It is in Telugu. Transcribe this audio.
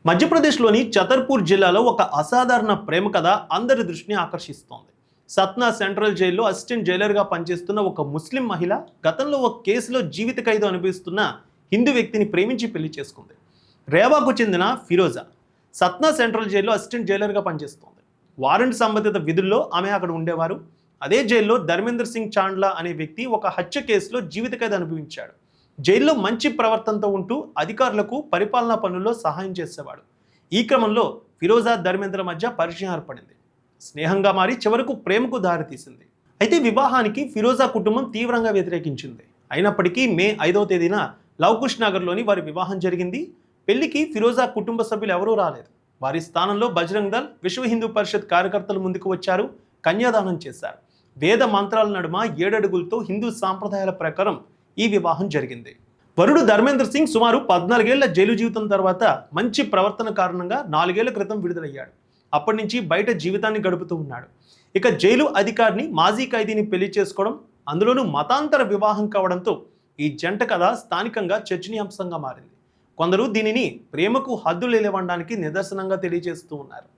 మధ్యప్రదేశ్లోని ఛతర్పూర్ జిల్లాలో ఒక అసాధారణ ప్రేమ కథ అందరి దృష్టిని ఆకర్షిస్తోంది. సత్నా సెంట్రల్ జైల్లో అసిస్టెంట్ జైలర్గా పనిచేస్తున్న ఒక ముస్లిం మహిళ గతంలో ఒక కేసులో జీవిత ఖైదు అనుభవిస్తున్న హిందూ వ్యక్తిని ప్రేమించి పెళ్లి చేసుకుంది. రేవాకు చెందిన ఫిరోజా సత్నా సెంట్రల్ జైల్లో అసిస్టెంట్ జైలర్గా పనిచేస్తోంది. వారెంట్ సంబంధిత విధుల్లో ఆమె అక్కడ ఉండేవారు. అదే జైల్లో ధర్మేందర్ సింగ్ చాండ్లా అనే వ్యక్తి ఒక హత్య కేసులో జీవిత ఖైదు అనుభవించాడు. జైల్లో మంచి ప్రవర్తనతో ఉంటూ అధికారులకు పరిపాలనా పనుల్లో సహాయం చేసేవాడు. ఈ క్రమంలో ఫిరోజా ధర్మేంద్ర మధ్య పరిచయం ఏర్పడింది. స్నేహంగా మారి చివరకు ప్రేమకు దారితీసింది. అయితే వివాహానికి ఫిరోజా కుటుంబం తీవ్రంగా వ్యతిరేకించింది. అయినప్పటికీ మే 5వ తేదీన లవకుష్ నగర్లోని వారి వివాహం జరిగింది. పెళ్లికి ఫిరోజా కుటుంబ సభ్యులు ఎవరూ రాలేదు. వారి స్థానంలో బజరంగ్ దళ్, విశ్వ హిందూ పరిషత్ కార్యకర్తలు ముందుకు వచ్చారు. కన్యాదానం చేశారు. వేద మంత్రాల నడుమ 7 అడుగులతో హిందూ సాంప్రదాయాల ప్రకారం ఈ వివాహం జరిగింది. వరుడు ధర్మేందర్ సింగ్ సుమారు 14 ఏళ్ల జైలు జీవితం తర్వాత మంచి ప్రవర్తన కారణంగా 4 ఏళ్ల క్రితం విడుదలయ్యాడు. అప్పటి నుంచి బయట జీవితాన్ని గడుపుతూ ఉన్నాడు. ఇక జైలు అధికారిని మాజీ ఖైదీని పెళ్లి చేసుకోవడం, అందులోనూ మతాంతర వివాహం కావడంతో ఈ జంట కథ స్థానికంగా చర్చనీయాంశంగా మారింది. కొందరు దీనిని ప్రేమకు హద్దులు లేవడానికి నిదర్శనంగా తెలియజేస్తూ ఉన్నారు.